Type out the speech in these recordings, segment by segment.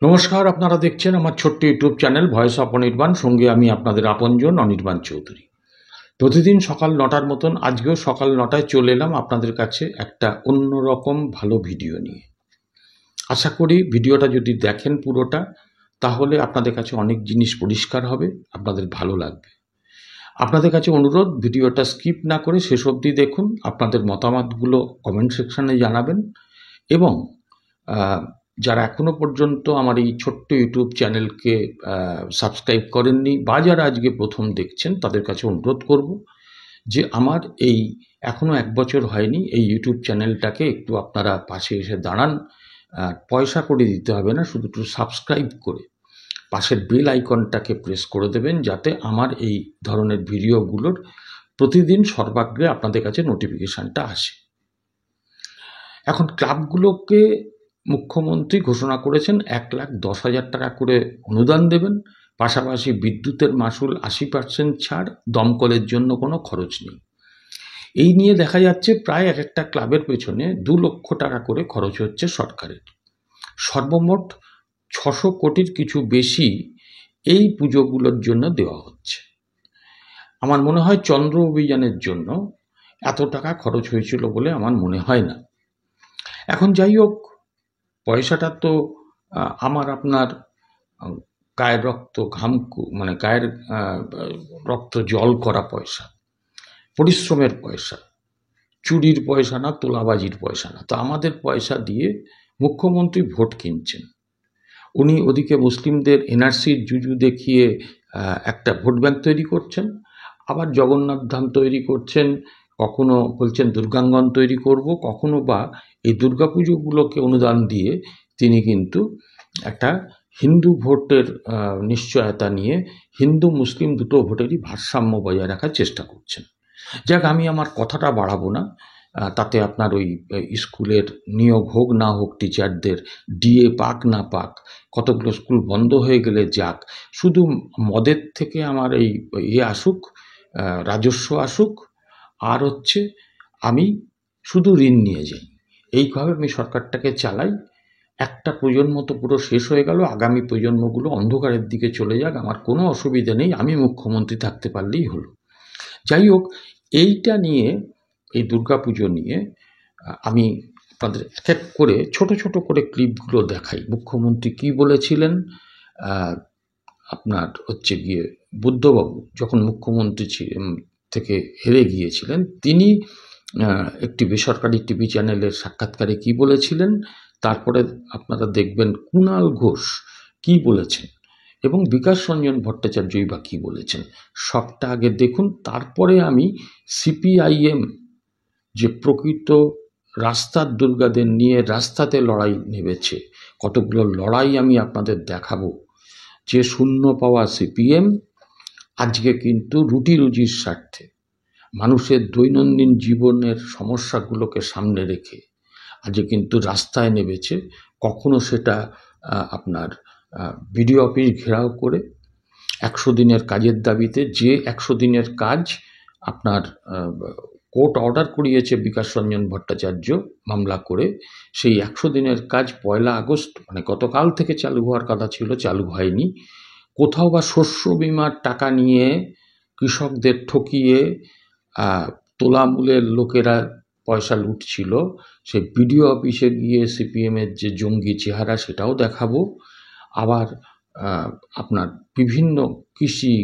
নমস্কার, আপনারা দেখছেন আমার ছোট্ট YouTube channel voice of Anirban. সঙ্গে আমি আপনাদের আপনজন অনির্বাণ চৌধুরী। প্রতিদিন সকাল ৯টার মতন আজকেও সকাল ৯টায় চলে এলাম আপনাদের কাছে একটা অন্যরকম ভালো ভিডিও নিয়ে। আশা করি ভিডিওটা যদি দেখেন পুরোটা, তাহলে আপনাদের কাছে অনেক জিনিস পরিষ্কার হবে, আপনাদের ভালো লাগবে। আপনাদের কাছে অনুরোধ, ভিডিওটা স্কিপ না করে শেষ অবধি দেখুন। আপনাদের মতামতগুলো কমেন্ট সেকশনে জানাবেন এবং যারা এখনো পর্যন্ত আমার এই ছোট্ট ইউটিউব চ্যানেলকে সাবস্ক্রাইব করেননি বা যারা আজকে প্রথম দেখছেন, তাদের কাছে অনুরোধ করব যে আমার এই এখনো 1 বছর হয়নি এই ইউটিউব চ্যানেলটাকে একটু আপনারা পাশে এসে দাঁড়ান। পয়সা করে দিতে হবে না, শুধু একটু সাবস্ক্রাইব করে পাশের বেল আইকনটাকে প্রেস করে দেবেন, যাতে আমার এই ধরনের ভিডিওগুলোর প্রতিদিন সর্বাগ্রে আপনাদের কাছে নোটিফিকেশানটা আসে। এখন ক্লাবগুলোকে মুখ্যমন্ত্রী ঘোষণা করেছেন 1,10,000 টাকা করে অনুদান দেবেন, পাশাপাশি বিদ্যুতের মাশুল 80% ছাড়, দমকলের জন্য কোনো খরচ নেই। এই নিয়ে দেখা যাচ্ছে প্রায় এক একটা ক্লাবের পেছনে 2 লক্ষ টাকা করে খরচ হচ্ছে সরকারের। সর্বমোট 600 কোটির কিছু বেশি এই পুজোগুলোর জন্য দেওয়া হচ্ছে। আমার মনে হয় চন্দ্র অভিযানের জন্য এত টাকা খরচ হয়েছিল বলে আমার মনে হয় না। এখন যাই হোক, পয়সাটা তো আমার আপনার গায়ের রক্ত ঘাম মানে গায়ের রক্ত জল করা পয়সা, পরিশ্রমের পয়সা, চুরির পয়সা না, তোলাবাজির পয়সা না। তো আমাদের পয়সা দিয়ে মুখ্যমন্ত্রী ভোট কিনছেন। উনি ওদিকে মুসলিমদের এনআরসির জুজু দেখিয়ে একটা ভোট ব্যাংক তৈরি করছেন, আবার জগন্নাথ ধাম তৈরি করছেন, কখনো বলছেন দুর্গাঙ্গন তৈরি করব, কখনো বা এই দুর্গাপুজোগুলোকে অনুদান দিয়ে তিনি কিন্তু একটা হিন্দু ভোটের নিশ্চয়তা নিয়ে হিন্দু মুসলিম দুটো ভোটেরই ভারসাম্য বজায় রাখার চেষ্টা করছেন। যাক, আমি আমার কথাটা বাড়াবো না। তাতে আপনার ওই স্কুলের নিয়োগ হোক না হোক, টিচারদের ডিএ পাক না পাক, কতগুলো স্কুল বন্ধ হয়ে গেলে যাক, শুধু মদের থেকে আমার এই আসুক, রাজস্ব আসুক, আর হচ্ছে আমি শুধু ঋণ নিয়ে যাই, এইভাবে আমি সরকারটাকে চালাই। একটা প্রজন্ম তো পুরো শেষ হয়ে গেল, আগামী প্রজন্মগুলো অন্ধকারের দিকে চলে যাক, আমার কোনো অসুবিধা নেই, আমি মুখ্যমন্ত্রী থাকতে পারলেই হলো। যাই হোক, এইটা নিয়ে, এই দুর্গাপুজো নিয়ে আমি আপনাদের এক এক করে ছোট ছোট করে ক্লিপগুলো দেখাই। মুখ্যমন্ত্রী কি বলেছিলেন, আপনার হচ্ছে গিয়ে বুদ্ধবাবু যখন মুখ্যমন্ত্রী থেকে হেরে গিয়েছিলেন, তিনি একটি বেসরকারি টিভি চ্যানেলের সাক্ষাৎকারে কি বলেছিলেন, তারপরে আপনারা দেখবেন কুণাল ঘোষ কি বলেছেন এবং বিকাশ রঞ্জন ভট্টাচার্যই বা কী বলেছেন, সবটা আগে দেখুন। তারপরে আমি সিপিআইএম যে প্রকৃত রাস্তার দুর্গাদের নিয়ে রাস্তাতে লড়াই নেমেছে, কতগুলো লড়াই আমি আপনাদের দেখাবো। যে শূন্য পাওয়া সিপিএম আজকে কিন্তু রুটি রুজির স্বার্থে মানুষের দৈনন্দিন জীবনের সমস্যাগুলোকে সামনে রেখে আজকে কিন্তু রাস্তায় নেমেছে। কখনো সেটা আপনার বিডিও অফিস ঘেরাও করে 100 দিনের কাজের দাবিতে, যে 100 দিনের কাজ আপনার কোর্ট অর্ডার করিয়েছে বিকাশ রঞ্জন ভট্টাচার্য মামলা করে, সেই 100 দিনের কাজ 1 আগস্ট মানে গতকাল থেকে চালু হওয়ার কথা ছিল, চালু হয়নি। কোথাও বা শস্য বিমার টাকা নিয়ে কৃষকদের ঠকিয়ে তোলামূলের লোকেরা পয়সা লুটছিল, সে বিডিও অফিসে গিয়ে সিপিএমের যে জঙ্গি চেহারা সেটাও দেখাবো। আবার আপনার বিভিন্ন কৃষি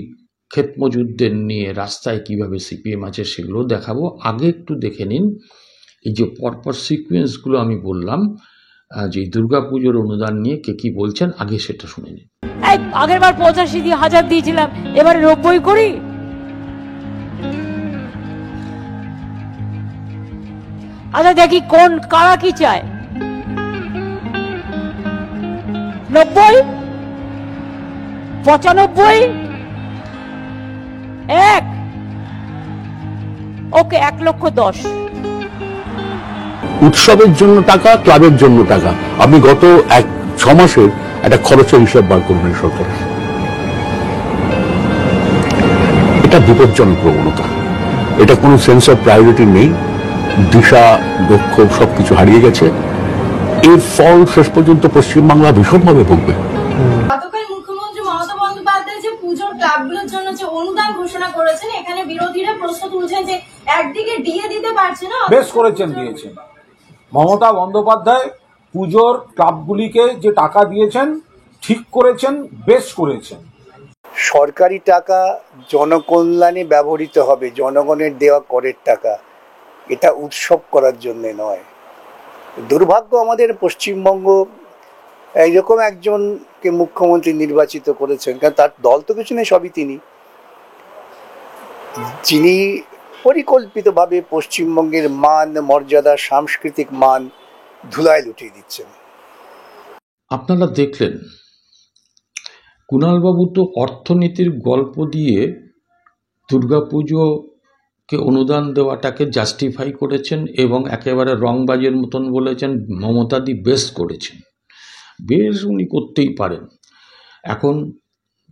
ক্ষেত মজুরদের নিয়ে রাস্তায় কিভাবে সিপিএম আছে সেগুলো দেখাবো। আগে একটু দেখে নিন এই যে পরপর সিকোয়েন্সগুলো আমি বললাম, যে দুর্গাপুজোর অনুদান নিয়ে কে কি বলছেন, আগে সেটা শুনে নিন। আগের বার 85,000 দিয়েছিলাম, এবারে 90 করি। আচ্ছা দেখি কোন কারা কি চায়। 90, 95, 1, ওকে 1,10,000। উৎসবের জন্য টাকা, ক্লাবের জন্য টাকা। আপনি গত 6 মাসের একটা খরচের হিসাব বার করবেন সরকার। এটা বিপজ্জনক প্রবণতা, এটা কোনো সেন্স অফ প্রায়োরিটি নেই, দিশা লক্ষ্য সবকিছু হারিয়ে গেছে। এর ফল শেষ পর্যন্ত পশ্চিমবাংলা ভীষণভাবে ভুগবে। গতকাল মুখ্যমন্ত্রী মমতা বন্দ্যোপাধ্যায় যে পুজোর ক্লাবগুলোর জন্য যে অনুদান ঘোষণা করেছেন, এখানে বিরোধীরা প্রশ্ন তুলছেন যে একদিকে ডিএ দিতে পারছে না। বেশ করেছেন, দিয়েছেন মমতা বন্দ্যোপাধ্যায়। পুজোর ক্লাবগুলিকে যে টাকা দিয়েছেন ঠিক করেছেন, বেশ করেছেন। সরকারি টাকা জনকল্যাণে ব্যবহৃত হবে, জনগণের দেওয়া করের টাকা, এটা উৎসব করার জন্য নয়। দুর্ভাগ্য আমাদের পশ্চিমবঙ্গ এইরকম একজনকে মুখ্যমন্ত্রী নির্বাচিত করেছেন, কারণ তার দল তো কিছু নেই, সবই যিনি পরিকল্পিতভাবে পশ্চিমবঙ্গের মান মর্যাদা সাংস্কৃতিক মান ধুলায় লুটিয়ে দিচ্ছেন। আপনারা দেখলেন কুণালবাবু তো অর্থনীতির গল্প দিয়ে দুর্গাপুজোকে অনুদান দেওয়াটাকে জাস্টিফাই করেছেন এবং একেবারে রংবাজের মতন বলেছেন মমতাদি বেশ করেছেন। বেশ উনি করতেই পারেন। এখন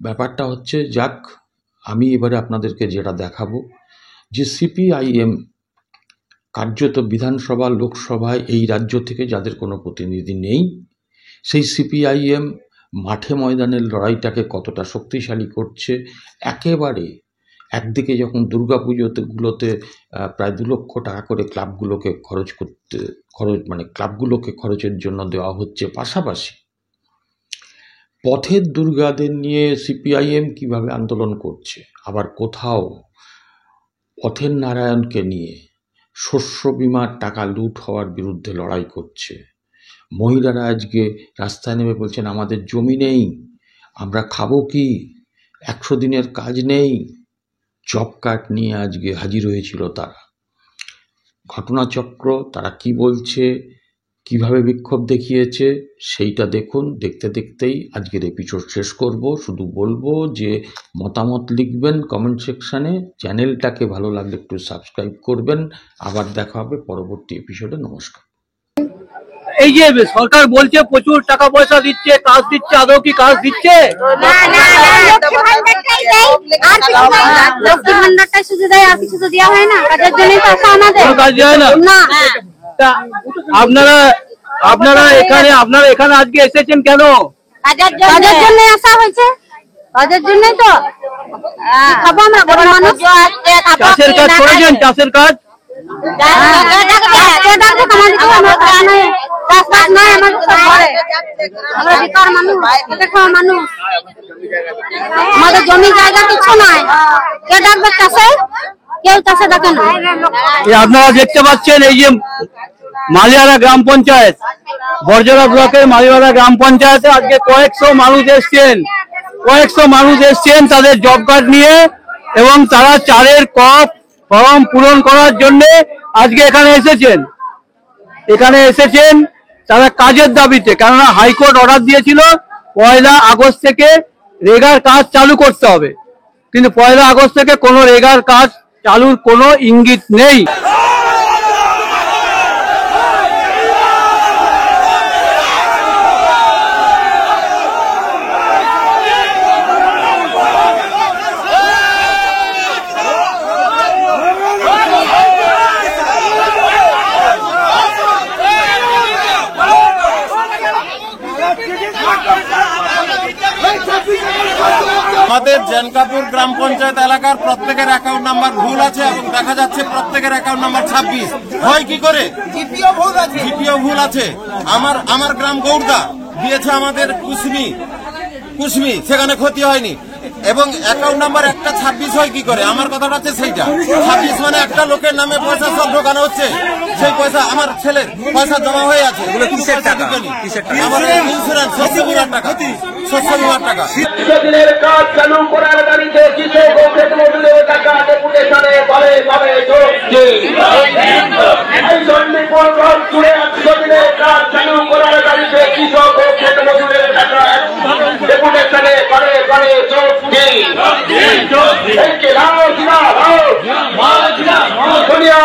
ব্যাপারটা হচ্ছে, যাক, আমি এবারে আপনাদেরকে যেটা দেখাবো যে সিপিআইএম কার্যত বিধানসভা লোকসভায় এই রাজ্য থেকে যাদের কোনো প্রতিনিধি নেই, সেই সিপিআইএম মাঠে ময়দানের লড়াইটাকে কতটা শক্তিশালী করছে। একেবারে একদিকে যখন দুর্গাপুজোগুলোতে প্রায় 2 লক্ষ টাকা করে ক্লাবগুলোকে ক্লাবগুলোকে খরচের জন্য দেওয়া হচ্ছে, পাশাপাশি পথের দুর্গাদের নিয়ে সিপিআইএম কিভাবে আন্দোলন করছে, আবার কোথাও পথের নারায়ণকে নিয়ে শস্য বিমার টাকা লুট হওয়ার বিরুদ্ধে লড়াই করছে। মহিলারা আজকে রাস্তায় নেমে বলছেন আমাদের জমি নেই, আমরা খাবো কি, 100 দিনের কাজ নেই। জব কার্ড নিয়ে আজকে হাজির হয়েছিল তারা। ঘটনাচক্র তারা কি বলছে, কিভাবে বিক্ষোভ দেখিয়েছে, সেইটা দেখুন। দেখতে দেখতেই আজকের এপিসোড শেষ করব। শুধু বলবো যে মতামত লিখবেন কমেন্ট সেকশানে, চ্যানেলটাকে ভালো লাগলে একটু সাবস্ক্রাইব করবেন। আবার দেখা হবে পরবর্তী এপিসোডে। নমস্কার। এই যে সরকার বলছে প্রচুর টাকা পয়সা দিচ্ছে, কাজ দিচ্ছে, আদৌ কি কাজ দিচ্ছে? আপনারা এখানে আজকে এসেছেন কেন? কাজের জন্য আসা হয়েছে, কাজের জন্যই তো খাবো আমরা, বড় মানুষ। চাষের কাজ করেছেন? চাষের কাজ আমাদের জমি জায়গা কিছু নাই, কে ডাকবে চাষে? কেউ চাষে ডাকে না। আপনারা দেখতে পাচ্ছেন এই যে মালিয়ারা গ্রাম পঞ্চায়েত, বরজরা ব্লকের মালিয়ারা গ্রাম পঞ্চায়েতে আজকে কয়েকশো মানুষ এসছেন তাদের জব কার্ড নিয়ে, এবং তারা চালের ফর্ম পূরণ করার জন্য আজকে এখানে এসেছেন তারা কাজের দাবিতে। কেননা হাইকোর্ট অর্ডার দিয়েছিল 1 আগস্ট থেকে রেগার কাজ চালু করতে হবে, কিন্তু 1 আগস্ট থেকে কোনো রেগার কাজ চালুর কোনো ইঙ্গিত নেই। আমাদের জেনকাপুর গ্রাম পঞ্চায়েত এলাকার প্রত্যেকের অ্যাকাউন্ট নাম্বার ভুল আছে এবং দেখা যাচ্ছে প্রত্যেকের অ্যাকাউন্ট নাম্বার 26 হয় কি করে? জিপিও ভুল আছে। আমার গ্রাম গৌরদা দিয়েছে আমাদের কুসমি, সেখানে ক্ষতি হয়নি, এবং অ্যাকাউন্ট নাম্বার একটা 26 হয় কি করে? আমার কথাটা হচ্ছে সেইটা 26 মানে একটা লোকের নামে পয়সা সব ঢোকানো হচ্ছে, সেই পয়সা আমার ছেলের পয়সা জমা হয়ে আছে। আমাদের ইন্স্যুরেন্স শস্য বিমার টাকা। দিনের কাজ চালু করার দাবিতে কৃষক ও ক্ষেত মজুরের টাকা ডেপুটেশনে বারে বারে চলছে। এই চণ্ডীপুর রোড জুড়ে 100 দিনের কাজ চালু করার দাবিতে কৃষক ও ক্ষেত মজুরের টাকা ডেপুটেশনে বারে বারে চলছে। সোনিয়া